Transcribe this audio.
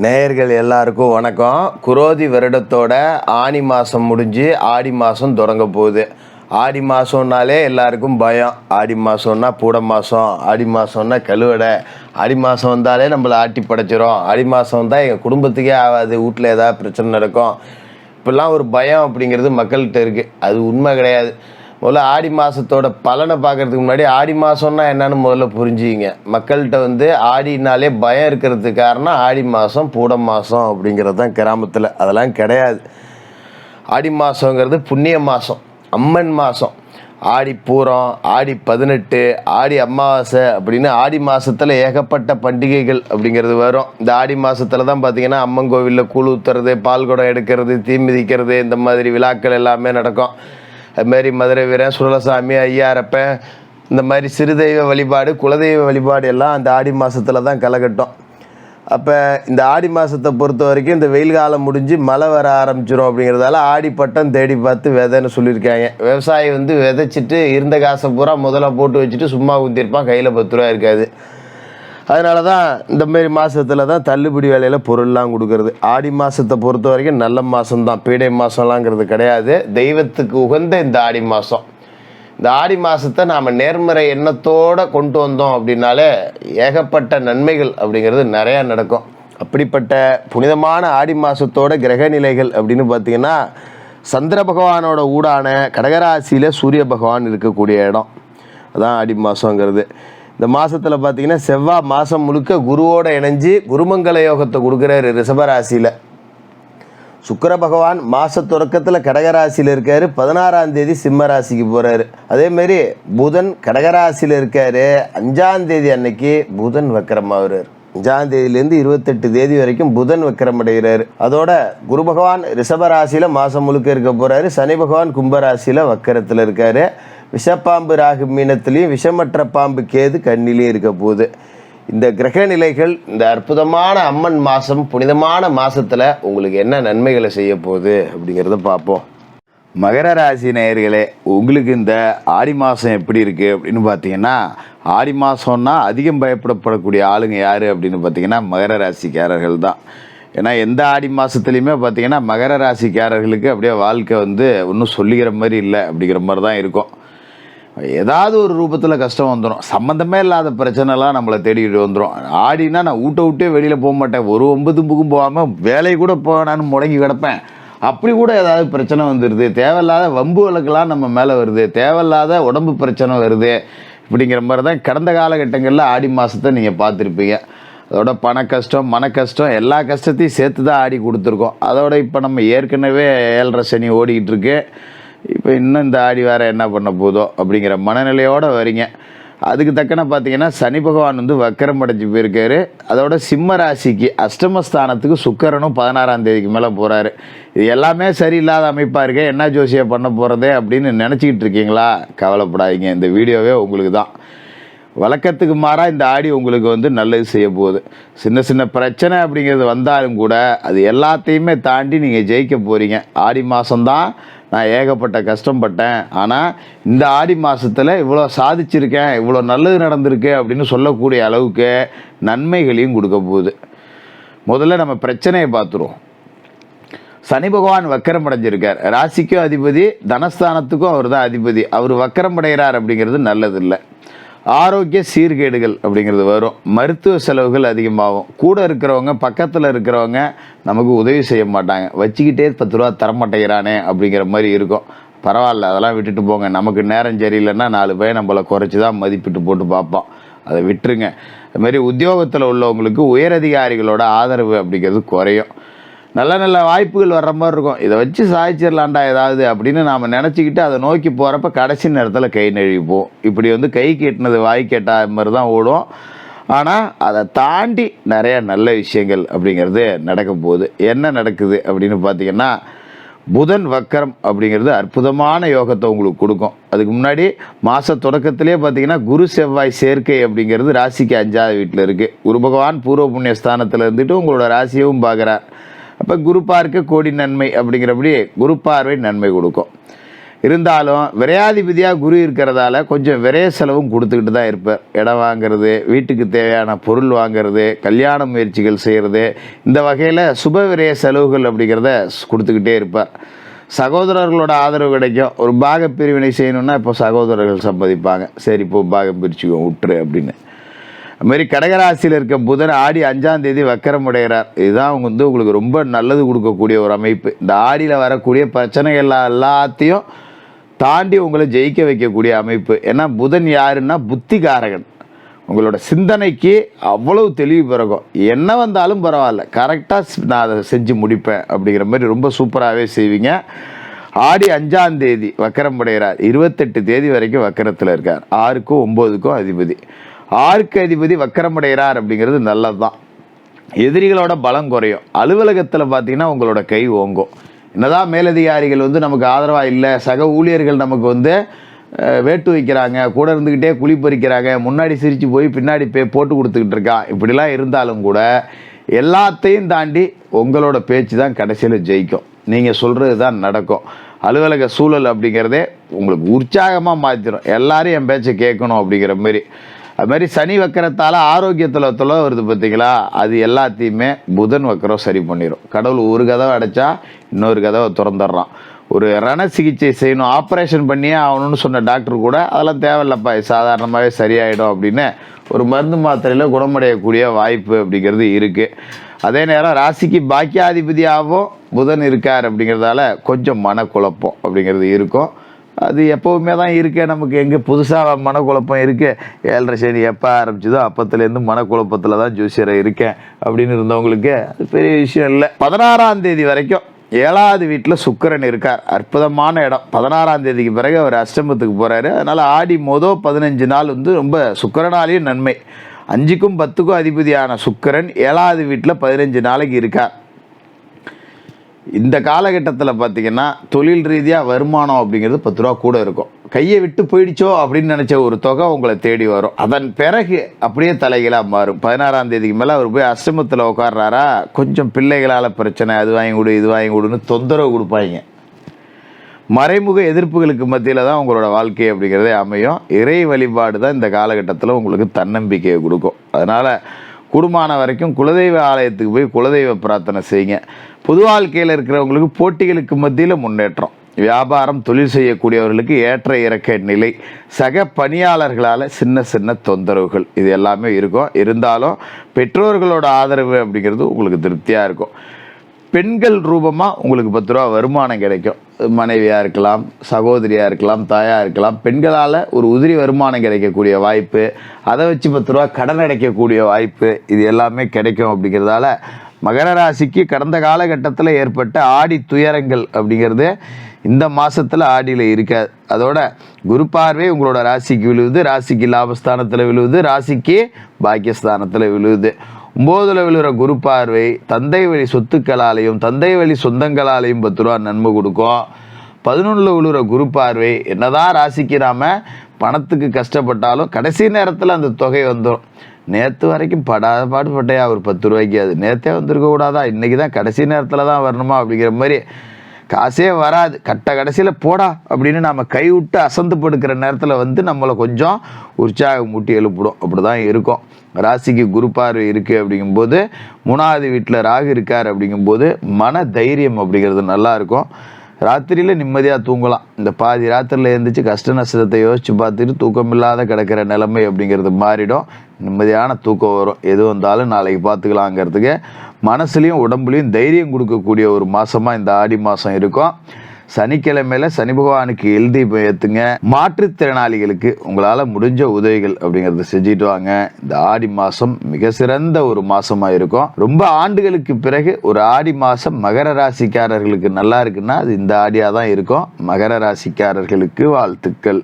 நேயர்கள் எல்லாருக்கும் வணக்கம். குரோதி வருடத்தோட ஆனி மாதம் முடிஞ்சு ஆடி மாதம் தொடங்க போகுது. ஆடி மாதம்னாலே எல்லாருக்கும் பயம். ஆடி மாதம்னா பூட மாதம், ஆடி மாதம்னா கழுவடை, ஆடி மாதம் வந்தாலே நம்மளை ஆட்டி படைச்சிரும், ஆடி மாதம் வந்தால் எங்கள் குடும்பத்துக்கே ஆகாது, வீட்டில் ஏதாவது பிரச்சனை நடக்கும், இப்படிலாம் ஒரு பயம் அப்படிங்கிறது மக்கள்கிட்ட இருக்குது. அது உண்மை கிடையாது. முதல்ல ஆடி மாதத்தோட பலனை பார்க்குறதுக்கு முன்னாடி ஆடி மாதம்னா என்னன்னு முதல்ல புரிஞ்சுக்கிங்க. மக்கள்கிட்ட ஆடினாலே பயம் இருக்கிறதுக்கு காரணம் ஆடி மாதம் பூட மாதம் அப்படிங்கிறது தான் கிராமத்தில். அதெல்லாம் கிடையாது. ஆடி மாதங்கிறது புண்ணிய மாதம், அம்மன் மாதம். ஆடி பூரம், ஆடி 18, ஆடி அமாவாசை அப்படின்னு ஆடி மாதத்தில் ஏகப்பட்ட பண்டிகைகள் அப்படிங்கிறது வரும். இந்த ஆடி மாதத்தில் தான் பார்த்திங்கன்னா அம்மன் கோவிலில் கூழ் ஊற்றுறது, பால் குடம் எடுக்கிறது, தீ மிதிக்கிறது, இந்த மாதிரி விழாக்கள் எல்லாமே நடக்கும். அதுமாரி மதுரை வீரன், சுடலசாமி, ஐயாரப்பன், இந்த மாதிரி சிறுதெய்வ வழிபாடு, குலதெய்வ வழிபாடு எல்லாம் அந்த ஆடி மாதத்தில் தான் களைகட்டும். அப்போ இந்த ஆடி மாதத்தை பொறுத்த வரைக்கும் இந்த வெயில் காலம் முடிஞ்சு மழை வர ஆரம்பிச்சிடும். அப்படிங்கிறதால ஆடி பட்டம் தேடி பார்த்து விதைன்னு சொல்லியிருக்காங்க. விவசாயி விதைச்சிட்டு இருந்த காசை பூரா முதல்ல போட்டு வச்சுட்டு சும்மா ஊற்றிருப்பான், கையில் 10 ரூபா இருக்காது. அதனால தான் இந்தமாரி மாதத்தில் தான் தள்ளுபடி வேலையில் பொருள்லாம் கொடுக்கறது. ஆடி மாதத்தை பொறுத்த வரைக்கும் நல்ல மாதம்தான், பீடை மாதம்லாங்கிறது கிடையாது. தெய்வத்துக்கு உகந்த இந்த ஆடி மாதம். இந்த ஆடி மாதத்தை நாம் நேர்மறை எண்ணத்தோடு கொண்டு வந்தோம் அப்படின்னாலே ஏகப்பட்ட நன்மைகள் அப்படிங்கிறது நிறையா நடக்கும். அப்படிப்பட்ட புனிதமான ஆடி மாதத்தோட கிரக நிலைகள் அப்படின்னு பார்த்திங்கன்னா, சந்திர பகவானோட ஊடான கடகராசியில் சூரிய பகவான் இருக்கக்கூடிய இடம் அதான் ஆடி மாதங்கிறது. இந்த மாதத்தில் பார்த்திங்கன்னா செவ்வாய் மாதம் முழுக்க குருவோடு இணைஞ்சு குருமங்கல யோகத்தை கொடுக்குறாரு ரிஷபராசியில். சுக்கிர பகவான் மாத தொடக்கத்தில் கடகராசியில் இருக்கார், 16ஆம் தேதி சிம்ம ராசிக்கு போகிறாரு. அதேமாரி புதன் கடகராசியில் இருக்கார், 5ஆம் தேதி அன்னைக்கு புதன் வக்கரமாகிறார். 5ஆம் தேதியிலேருந்து 28 தேதி வரைக்கும் புதன் வக்கரம் அடைகிறார். அதோட குரு பகவான் ரிஷபராசியில் மாதம் முழுக்க இருக்க போகிறாரு. சனி பகவான் கும்பராசியில் வக்கரத்தில் இருக்கார். விஷப்பாம்பு ராகு மீனத்துலேயும், விஷமற்ற பாம்பு கேது கண்ணிலையும் இருக்க போகுது. இந்த கிரக நிலைகள் இந்த அற்புதமான அம்மன் மாதம், புனிதமான மாதத்தில் உங்களுக்கு என்ன நன்மைகளை செய்ய போகுது அப்படிங்கிறத பார்ப்போம். மகர ராசி நேயர்களே, உங்களுக்கு இந்த ஆடி மாதம் எப்படி இருக்குது அப்படின்னு பார்த்தீங்கன்னா, ஆடி மாதம்னா அதிகம் பயப்படப்படக்கூடிய ஆளுங்க யார் அப்படின்னு பார்த்தீங்கன்னா மகர ராசிக்காரர்கள் தான். ஏன்னா எந்த ஆடி மாதத்துலேயுமே பார்த்தீங்கன்னா மகர ராசிக்காரர்களுக்கு அப்படியே வாழ்க்கை ஒன்றும் சொல்லிக்கிற மாதிரி இல்லை அப்படிங்கிற மாதிரி தான் இருக்கும். ஏதாவது ஒரு ரூபத்தில் கஷ்டம் வந்துடும். சம்மந்தமே இல்லாத பிரச்சனைலாம் நம்மளை தேடிக்கிட்டு வந்துடும். ஆடினா நான் விட்டே வெளியில் போக மாட்டேன், ஒரு 9 புக்கும் போகாமல் வேலையை கூட போனான்னு முடங்கி கிடப்பேன். அப்படி கூட ஏதாவது பிரச்சனை வந்துடுது, தேவையில்லாத வம்பு வழக்கெல்லாம் நம்ம மேலே வருது, தேவையில்லாத உடம்பு பிரச்சனை வருது. இப்படிங்கிற மாதிரி தான் கடந்த காலகட்டங்களில் ஆடி மாதத்தை நீங்கள் பார்த்துருப்பீங்க. அதோட பண கஷ்டம், மன கஷ்டம், எல்லா கஷ்டத்தையும் சேர்த்து தான் ஆடி கொடுத்துருக்கோம். அதோட இப்போ நம்ம ஏற்கனவே 7.5 சனி ஓடிக்கிட்டு இருக்கு. இப்போ இன்னும் இந்த ஆடி வேறு என்ன பண்ண போதோ அப்படிங்கிற மனநிலையோடு வரீங்க. அதுக்கு தக்கன பார்த்தீங்கன்னா சனி பகவான் வக்கரம் அடைஞ்சு போயிருக்காரு. அதோட சிம்ம ராசிக்கு அஷ்டமஸ்தானத்துக்கு சுக்கிரனும் 16ஆம் தேதிக்கு மேலே போகிறாரு. இது எல்லாமே சரியில்லாத அமைப்பாக இருக்கே, என்ன ஜோசியை பண்ண போகிறதே அப்படின்னு நினச்சிக்கிட்டு இருக்கீங்களா? கவலைப்படாதீங்க, இந்த வீடியோவே உங்களுக்கு தான். வழக்கத்துக்கு மாறாக இந்த ஆடி உங்களுக்கு நல்லது செய்ய போகுது. சின்ன சின்ன பிரச்சனை அப்படிங்கிறது வந்தாலும் கூட அது எல்லாத்தையுமே தாண்டி நீங்கள் ஜெயிக்க போகிறீங்க. ஆடி மாதம்தான் நான் ஏகப்பட்ட கஷ்டப்பட்டேன், ஆனால் இந்த ஆடி மாதத்தில் இவ்வளோ சாதிச்சிருக்கேன், இவ்வளோ நல்லது நடந்திருக்கு அப்படின்னு சொல்லக்கூடிய அளவுக்கு நன்மைகளையும் கொடுக்க போகுது. முதல்ல நம்ம பிரச்சனையை பார்த்துருவோம். சனி பகவான் வக்கரம் அடைஞ்சிருக்கார். ராசிக்கும் அதிபதி, தனஸ்தானத்துக்கும் அவர் தான் அதிபதி. அவர் வக்கரம் அடைகிறார் அப்படிங்கிறது நல்லதில்லை. ஆரோக்கிய சீர்கேடுகள் அப்படிங்கிறது வரும். மருத்துவ செலவுகள் அதிகமாகும். கூட இருக்கிறவங்க, பக்கத்தில் இருக்கிறவங்க நமக்கு உதவி செய்ய மாட்டாங்க. வச்சுக்கிட்டே 10 ரூபா தரமாட்டேங்கிறானே அப்படிங்கிற மாதிரி இருக்கும். பரவாயில்ல, அதெல்லாம் விட்டுட்டு போங்க. நமக்கு நேரம் சரியில்லைன்னா 4 பேர் நம்மளை குறைச்சி தான் மதிப்பிட்டு போட்டு பார்ப்போம். அதை விட்டுருங்க. அதுமாரி உத்தியோகத்தில் உள்ளவங்களுக்கு உயரதிகாரிகளோட ஆதரவு அப்படிங்கிறது குறையும். நல்ல நல்ல வாய்ப்புகள் வர்ற மாதிரி இருக்கும். இதை வச்சு சாதிச்சிடலாண்டா ஏதாவது அப்படின்னு நாம் நினச்சிக்கிட்டு அதை நோக்கி போகிறப்ப கடைசி நேரத்தில் கை நழுவிப்போம். இப்படி கை கேட்டினது வாய் கேட்டா மாதிரி தான் ஓடும். ஆனால் அதை தாண்டி நிறைய நல்ல விஷயங்கள் அப்படிங்கிறது நடக்க போகுது. என்ன நடக்குது அப்படின்னு பார்த்தீங்கன்னா, புதன் வக்கரம் அப்படிங்கிறது அற்புதமான யோகத்தை உங்களுக்கு கொடுக்கும். அதுக்கு முன்னாடி மாத தொடக்கத்திலே பார்த்தீங்கன்னா குரு செவ்வாய் சேர்க்கை அப்படிங்கிறது ராசிக்கு 5ஆவது வீட்டில் இருக்குது. குரு பகவான் பூர்வ புண்ணிய ஸ்தானத்தில் இருந்துட்டு உங்களோட ராசியவும் பார்க்குறார். அப்போ குரு பார்க்க கோடி நன்மை அப்படிங்கிறபடி குரு பார்வை நன்மை கொடுக்கும். இருந்தாலும் விரையாதிபதியாக குரு இருக்கிறதால கொஞ்சம் விரைய செலவும் கொடுத்துக்கிட்டு தான் இருப்பார். இடம் வாங்கிறது, வீட்டுக்கு தேவையான பொருள் வாங்கிறது, கல்யாண முயற்சிகள் செய்கிறது, இந்த வகையில் சுப விரைய செலவுகள் அப்படிங்கிறத கொடுத்துக்கிட்டே இருப்பார். சகோதரர்களோட ஆதரவு கிடைக்கும். ஒரு பாக பிரிவினை செய்யணும்னா இப்போ சகோதரர்கள் சம்மதிப்பாங்க, சரி இப்போ பாகம் பிரிச்சுக்கோ விட்டுரு அப்படின்னு. அதுமாரி கடகராசியில் இருக்க புதன் ஆடி 5ஆம் தேதி வக்கரமுடைகிறார். இதுதான் அவங்க உங்களுக்கு ரொம்ப நல்லது கொடுக்கக்கூடிய ஒரு அமைப்பு. இந்த ஆடியில் வரக்கூடிய பிரச்சனைகள் எல்லாத்தையும் தாண்டி உங்களை ஜெயிக்க வைக்கக்கூடிய அமைப்பு. ஏன்னா புதன் யாருன்னா புத்திகாரகன். உங்களோட சிந்தனைக்கு அவ்வளவு தெளிவு பிறகும். என்ன வந்தாலும் பரவாயில்ல, கரெக்டாக நான் அதை செஞ்சு முடிப்பேன் அப்படிங்கிற மாதிரி ரொம்ப சூப்பராகவே செய்வீங்க. ஆடி 5ஆம் தேதி வக்கரமுடைகிறார். 28 தேதி வரைக்கும் வக்கரத்தில் இருக்கார். 6க்கும் 9க்கும் அதிபதி. 6க்கு அதிபதி வக்கரமுடைகிறார் அப்படிங்கிறது நல்லது தான். எதிரிகளோட பலம் குறையும். அலுவலகத்தில் பார்த்தீங்கன்னா உங்களோட கை ஓங்கும். என்னதான் மேலதிகாரிகள் நமக்கு ஆதரவாக இல்லை, சக ஊழியர்கள் நமக்கு வேட்டு வைக்கிறாங்க, கூட இருந்துக்கிட்டே குழி பறிக்கிறாங்க, முன்னாடி சிரித்து போய் பின்னாடி போட்டு கொடுத்துக்கிட்டு இருக்கான், இப்படிலாம் இருந்தாலும் கூட எல்லாத்தையும் தாண்டி உங்களோட பேச்சு தான் கடைசியில் ஜெயிக்கும். நீங்கள் சொல்கிறது தான் நடக்கும். அலுவலக சூழல் அப்படிங்கிறதே உங்களுக்கு உற்சாகமாக மாற்றிடும். எல்லாரும் என் பேச்சை கேட்கணும் அப்படிங்கிற மாதிரி. அது மாதிரி சனி வக்கரத்தால் ஆரோக்கியத்தில் தொலை வருது பார்த்தீங்களா, அது எல்லாத்தையுமே புதன் வக்கரம் சரி பண்ணிடும். கடவுள் ஒரு கதவை அடைச்சா இன்னொரு கதவை திறந்துடுறான். ஒரு ரண சிகிச்சை செய்யணும், ஆப்ரேஷன் பண்ணியே ஆகணும்னு சொன்ன டாக்டர் கூட அதெல்லாம் தேவையில்லப்பா, சாதாரணமாகவே சரியாயிடும் அப்படின்னு ஒரு மருந்து மாத்திரையில் குணமடையக்கூடிய வாய்ப்பு அப்படிங்கிறது இருக்குது. அதே நேரம் ராசிக்கு பாக்கியாதிபதியாகவும் புதன் இருக்கார் அப்படிங்கிறதால கொஞ்சம் மனக்குழப்பம் அப்படிங்கிறது இருக்கும். அது எப்போவுமே தான் இருக்குது. நமக்கு எங்கே புதுசாக மனக்குழப்பம் இருக்குது, 7.5 சனி எப்போ ஆரம்பிச்சதோ அப்போத்துலேருந்து மனக்குழப்பத்தில் தான் ஜோசியரை இருக்கேன் அப்படின்னு இருந்தவங்களுக்கு அது பெரிய விஷயம் இல்லை. 16ஆம் தேதி வரைக்கும் 7வது வீட்டில் சுக்கிரன் இருக்கார். அற்புதமான இடம். 16ஆம் தேதிக்கு பிறகு அவர் அஷ்டமத்துக்கு போகிறாரு. அதனால் ஆடி 15 நாள் ரொம்ப சுக்கிரனாலேயும் நன்மை. 5க்கும் 10க்கும் அதிபதியான சுக்கிரன் 7வது வீட்டில் 15 நாளைக்கு இருக்கார். இந்த காலகட்டத்தில் பார்த்திங்கன்னா தொழில் ரீதியாக வருமானம் அப்படிங்கிறது 10 ரூபா கூட இருக்கும். கையை விட்டு போயிடுச்சோ அப்படின்னு நினச்ச ஒரு தொகை உங்களை தேடி வரும். அதன் பிறகு அப்படியே தலைகளாக மாறும். 16ஆம் தேதிக்கு மேலே அவர் போய் அஷ்டமத்தில் உட்கார்றாரா, கொஞ்சம் பிள்ளைகளால் பிரச்சனை, அது வாங்கி கொடு இது வாங்கி கொடுன்னு தொந்தரவு கொடுப்பாங்க. மறைமுக எதிர்ப்புகளுக்கு மத்தியில் தான் உங்களோட வாழ்க்கை அப்படிங்கிறதே அமையும். இறை வழிபாடு தான் இந்த காலகட்டத்தில் உங்களுக்கு தன்னம்பிக்கையை கொடுக்கும். அதனால் கூடுமான வரைக்கும் குலதெய்வ ஆலயத்துக்கு போய் குலதெய்வ பிரார்த்தனை செய்யுங்க. பொது வாழ்க்கையில் இருக்கிறவங்களுக்கு போட்டிகளுக்கு மத்தியில் முன்னேற்றம். வியாபாரம் தொழில் செய்யக்கூடியவர்களுக்கு ஏற்ற இறக்க நிலை. சக பணியாளர்களால் சின்ன சின்ன தொந்தரவுகள் இது எல்லாமே இருக்கும். இருந்தாலும் பெற்றோர்களோட ஆதரவு அப்படிங்கிறது உங்களுக்கு திருப்தியாக இருக்கும். பெண்கள் ரூபமாக உங்களுக்கு 10 ரூபா வருமானம் கிடைக்கும். மனைவியாக இருக்கலாம், சகோதரியாக இருக்கலாம், தாயாக இருக்கலாம். பெண்களால் ஒரு உதிரி வருமானம் கிடைக்கக்கூடிய வாய்ப்பு, அதை வச்சு 10 ரூபா கடன் அடைக்கக்கூடிய வாய்ப்பு, இது எல்லாமே கிடைக்கும். அப்படிங்கிறதால மகர ராசிக்கு கடந்த காலகட்டத்தில் ஏற்பட்ட ஆடி துயரங்கள் அப்படிங்கிறது இந்த மாதத்தில் ஆடியில் இருக்காது. அதோட குரு பார்வை உங்களோட ராசிக்கு விழுவுது, ராசிக்கு லாபஸ்தானத்தில் விழுவுது, ராசிக்கு பாக்கியஸ்தானத்தில் விழுவுது. 9ல் விழுகிற குரு பார்வை தந்தை வழி சொத்துக்களாலையும் தந்தை வழி சொந்தங்களாலையும் 10 ரூபா நன்மை கொடுக்கும். 11ல் விழுகிற குரு பார்வை என்னதான் ராசிக்கு நாம் பணத்துக்கு கஷ்டப்பட்டாலும் கடைசி நேரத்தில் அந்த தொகை வந்துடும். நேற்று வரைக்கும் படாத பாடுபட்டையா ஒரு 10 ரூபாய்க்கு, அது நேற்றே வந்திருக்க கூடாதா, இன்றைக்கி தான் கடைசி நேரத்தில் தான் வரணுமா அப்படிங்கிற மாதிரி காசே வராது. கடைசியில் போடா அப்படின்னு நாம் கைவிட்டு அசந்து படுக்கிற நேரத்தில் நம்மளை கொஞ்சம் உற்சாகம் மூட்டி எழுப்பிடும். அப்படி தான் இருக்கும். ராசிக்கு குரு பார்வை இருக்குது அப்படிங்கும்போது 3வது வீட்டில் ராகு இருக்கார் அப்படிங்கும்போது மன தைரியம் அப்படிங்கிறது நல்லாயிருக்கும். ராத்திரியில் நிம்மதியாக தூங்கலாம். இந்த பாதி ராத்திரியில் எழுந்திரிச்சு கஷ்ட நஷ்டத்தை யோசித்து பார்த்துட்டு தூக்கமில்லாத கிடக்கிற நிலைமை அப்படிங்கிறது மாறிடும். நிம்மதியான தூக்கம் வரும். எது வந்தாலும் நாளைக்கு பார்த்துக்கலாங்கிறதுக்கு மனசுலையும் உடம்புலையும் தைரியம் கொடுக்கக்கூடிய ஒரு மாதமாக இந்த ஆடி மாதம் இருக்கும். சனிக்கிழமையில சனி பகவானுக்கு எழுதி ஏற்றுங்க. மாற்றுத்திறனாளிகளுக்கு உங்களால் முடிஞ்ச உதவிகள் அப்படிங்கிறத செஞ்சுட்டு வாங்க. இந்த ஆடி மாதம் மிக சிறந்த ஒரு மாதமாக இருக்கும். ரொம்ப ஆண்டுகளுக்கு பிறகு ஒரு ஆடி மாதம் மகர ராசிக்காரர்களுக்கு நல்லா இருக்குன்னா அது இந்த ஆடியாக தான் இருக்கும். மகர ராசிக்காரர்களுக்கு வாழ்த்துக்கள்.